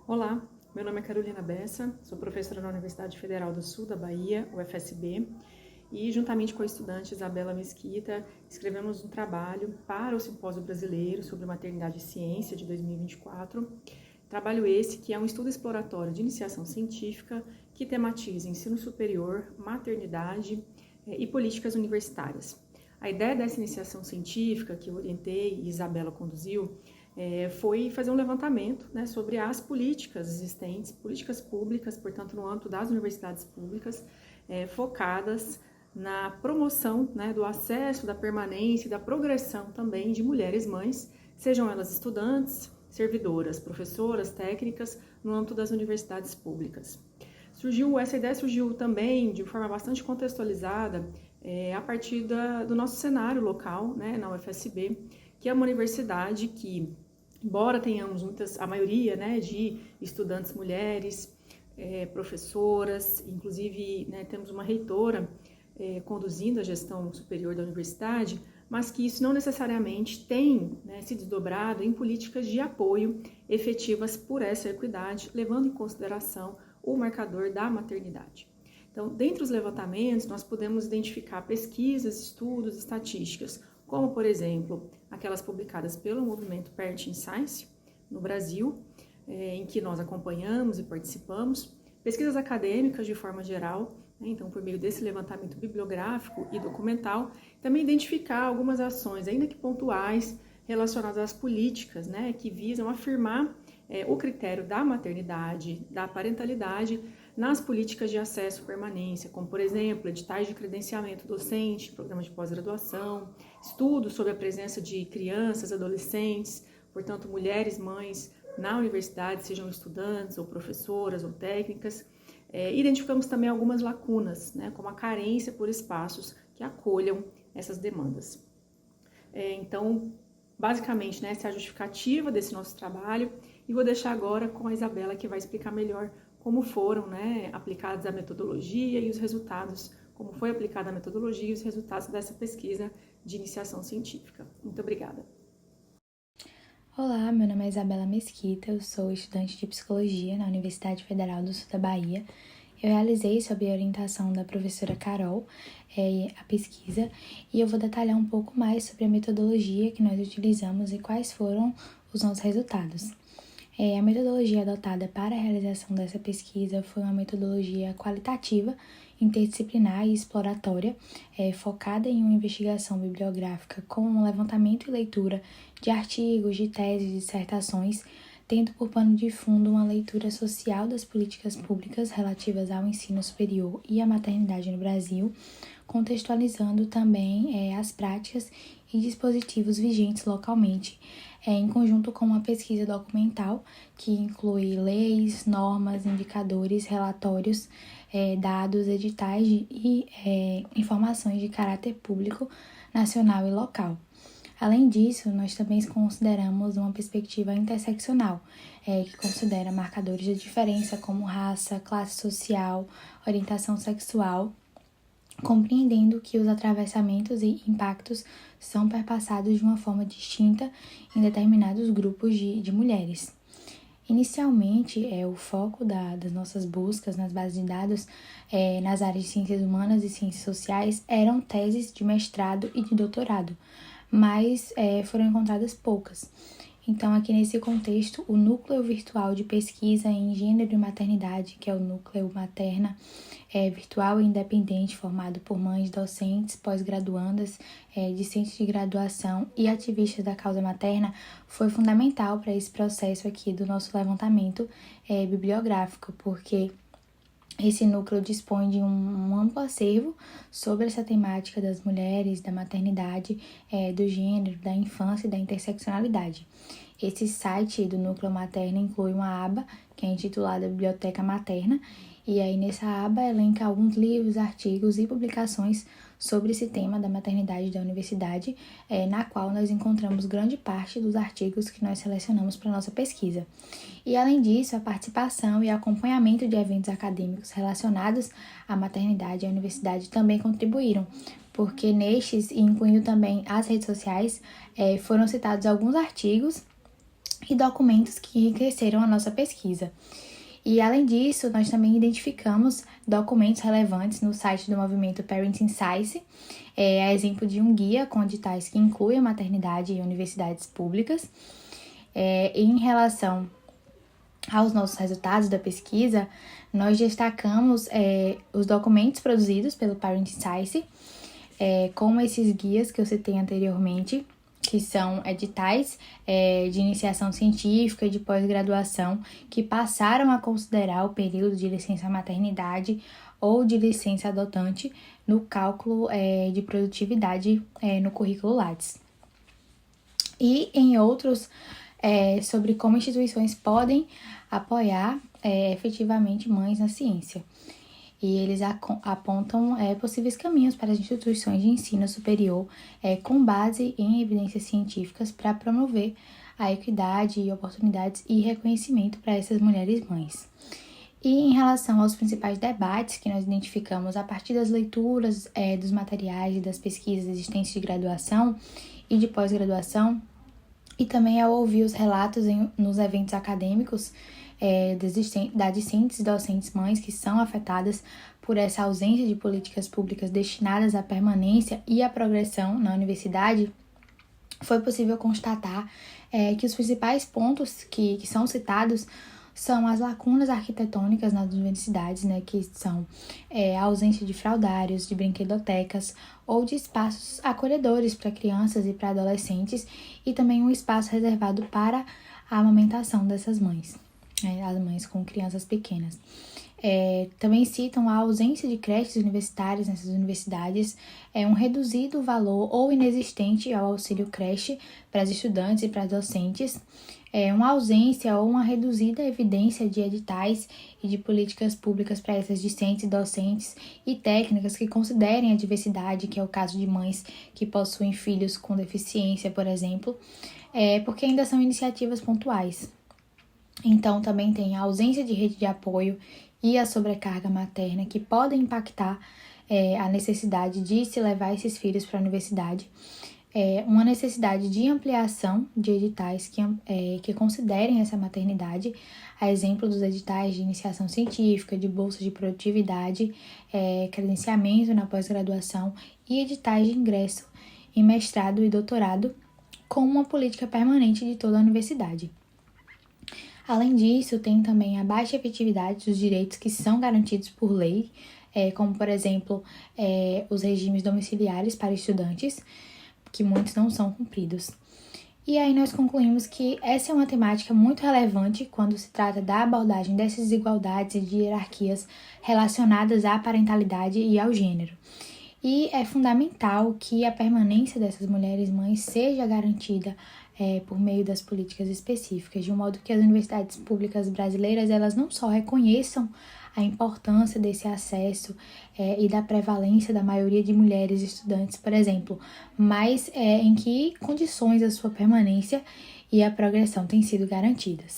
Olá, meu nome é Carolina Bessa, sou professora na Universidade Federal do Sul da Bahia, UFSB, e juntamente com a estudante Isabela Mesquita, escrevemos um trabalho para o Simpósio Brasileiro sobre Maternidade e Ciência de 2024. Trabalho esse que é um estudo exploratório de iniciação científica que tematiza ensino superior, maternidade e políticas universitárias. A ideia dessa iniciação científica que eu orientei e Isabela conduziu foi fazer um levantamento, né, sobre as políticas existentes, políticas públicas, portanto, no âmbito das universidades públicas, focadas na promoção, né, do acesso, da permanência e da progressão também de mulheres mães, sejam elas estudantes, servidoras, professoras, técnicas, no âmbito das universidades públicas. Essa ideia surgiu também de forma bastante contextualizada a partir do nosso cenário local, né, na UFSB, que é uma universidade que, embora tenhamos a maioria, né, de estudantes mulheres, professoras, inclusive, né, temos uma reitora conduzindo a gestão superior da universidade, mas que isso não necessariamente tem, né, se desdobrado em políticas de apoio efetivas por essa equidade, levando em consideração o marcador da maternidade. Então, dentre os levantamentos, nós podemos identificar pesquisas, estudos, estatísticas, como, por exemplo, aquelas publicadas pelo movimento Parenting Science no Brasil, em que nós acompanhamos e participamos, pesquisas acadêmicas de forma geral, né, então por meio desse levantamento bibliográfico e documental, também identificar algumas ações, ainda que pontuais, relacionadas às políticas, né, que visam afirmar o critério da maternidade, da parentalidade, nas políticas de acesso e permanência, como, por exemplo, editais de credenciamento docente, programas de pós-graduação, estudos sobre a presença de crianças, adolescentes, portanto, mulheres, mães, na universidade, sejam estudantes, ou professoras, ou técnicas. Identificamos também algumas lacunas, né, como a carência por espaços que acolham essas demandas. Então, basicamente, né, essa é a justificativa desse nosso trabalho, e vou deixar agora com a Isabela, que vai explicar melhor como foram, né, aplicadas a metodologia e os resultados, como foi aplicada a metodologia e os resultados dessa pesquisa de iniciação científica. Muito obrigada. Olá, meu nome é Isabela Mesquita, eu sou estudante de Psicologia na Universidade Federal do Sul da Bahia. Eu realizei, sob a orientação da professora Carol, a pesquisa, e eu vou detalhar um pouco mais sobre a metodologia que nós utilizamos e quais foram os nossos resultados. A metodologia adotada para a realização dessa pesquisa foi uma metodologia qualitativa, interdisciplinar e exploratória, focada em uma investigação bibliográfica com um levantamento e leitura de artigos, de teses, dissertações, tendo por pano de fundo uma leitura social das políticas públicas relativas ao ensino superior e à maternidade no Brasil, contextualizando também as práticas e dispositivos vigentes localmente, em conjunto com uma pesquisa documental que inclui leis, normas, indicadores, relatórios, dados, editais e informações de caráter público, nacional e local. Além disso, nós também consideramos uma perspectiva interseccional, que considera marcadores de diferença como raça, classe social, orientação sexual, compreendendo que os atravessamentos e impactos são perpassados de uma forma distinta em determinados grupos de mulheres. Inicialmente, o foco das nossas buscas nas bases de dados nas áreas de ciências humanas e ciências sociais eram teses de mestrado e de doutorado, mas foram encontradas poucas. Então, aqui nesse contexto, o Núcleo Virtual de Pesquisa em Gênero e Maternidade, que é o Núcleo Materna, virtual e independente, formado por mães, docentes, pós-graduandas, discentes de graduação e ativistas da causa materna, foi fundamental para esse processo aqui do nosso levantamento bibliográfico, porque esse núcleo dispõe de um amplo acervo sobre essa temática das mulheres, da maternidade, do gênero, da infância e da interseccionalidade. Esse site do Núcleo Materno inclui uma aba que é intitulada Biblioteca Materna, e aí nessa aba elenca alguns livros, artigos e publicações sobre esse tema da maternidade da universidade, na qual nós encontramos grande parte dos artigos que nós selecionamos para a nossa pesquisa. E além disso, a participação e acompanhamento de eventos acadêmicos relacionados à maternidade e à universidade também contribuíram, porque nestes, incluindo também as redes sociais, foram citados alguns artigos e documentos que enriqueceram a nossa pesquisa. E, além disso, nós também identificamos documentos relevantes no site do movimento Parenting Science, a exemplo de um guia com editais que inclui a maternidade e universidades públicas. Em relação aos nossos resultados da pesquisa, nós destacamos os documentos produzidos pelo Parenting Science, como esses guias que eu citei anteriormente, que são editais de iniciação científica e de pós-graduação que passaram a considerar o período de licença maternidade ou de licença adotante no cálculo de produtividade no currículo Lattes. E em outros, sobre como instituições podem apoiar efetivamente mães na ciência. E eles apontam possíveis caminhos para as instituições de ensino superior com base em evidências científicas para promover a equidade e oportunidades e reconhecimento para essas mulheres mães. E em relação aos principais debates que nós identificamos a partir das leituras dos materiais e das pesquisas existentes de graduação e de pós-graduação, e também ao ouvir os relatos nos eventos acadêmicos das discentes e docentes mães que são afetadas por essa ausência de políticas públicas destinadas à permanência e à progressão na universidade, foi possível constatar que os principais pontos que são citados são as lacunas arquitetônicas nas universidades, que são a ausência de fraldários, de brinquedotecas ou de espaços acolhedores para crianças e para adolescentes, e também um espaço reservado para a amamentação dessas mães. As mães com crianças pequenas. Também citam a ausência de creches universitárias nessas universidades, um reduzido valor ou inexistente ao auxílio creche para as estudantes e para as docentes, uma ausência ou uma reduzida evidência de editais e de políticas públicas para essas discentes, docentes e técnicas que considerem a diversidade, que é o caso de mães que possuem filhos com deficiência, por exemplo, porque ainda são iniciativas pontuais. Então, também tem a ausência de rede de apoio e a sobrecarga materna que podem impactar a necessidade de se levar esses filhos para a universidade. Uma necessidade de ampliação de editais que considerem essa maternidade, a exemplo dos editais de iniciação científica, de bolsa de produtividade, credenciamento na pós-graduação e editais de ingresso em mestrado e doutorado, como uma política permanente de toda a universidade. Além disso, tem também a baixa efetividade dos direitos que são garantidos por lei, como, por exemplo, os regimes domiciliares para estudantes, que muitos não são cumpridos. E aí nós concluímos que essa é uma temática muito relevante quando se trata da abordagem dessas desigualdades e de hierarquias relacionadas à parentalidade e ao gênero. E é fundamental que a permanência dessas mulheres mães seja garantida por meio das políticas específicas, de um modo que as universidades públicas brasileiras elas não só reconheçam a importância desse acesso e da prevalência da maioria de mulheres estudantes, por exemplo, mas em que condições a sua permanência e a progressão têm sido garantidas.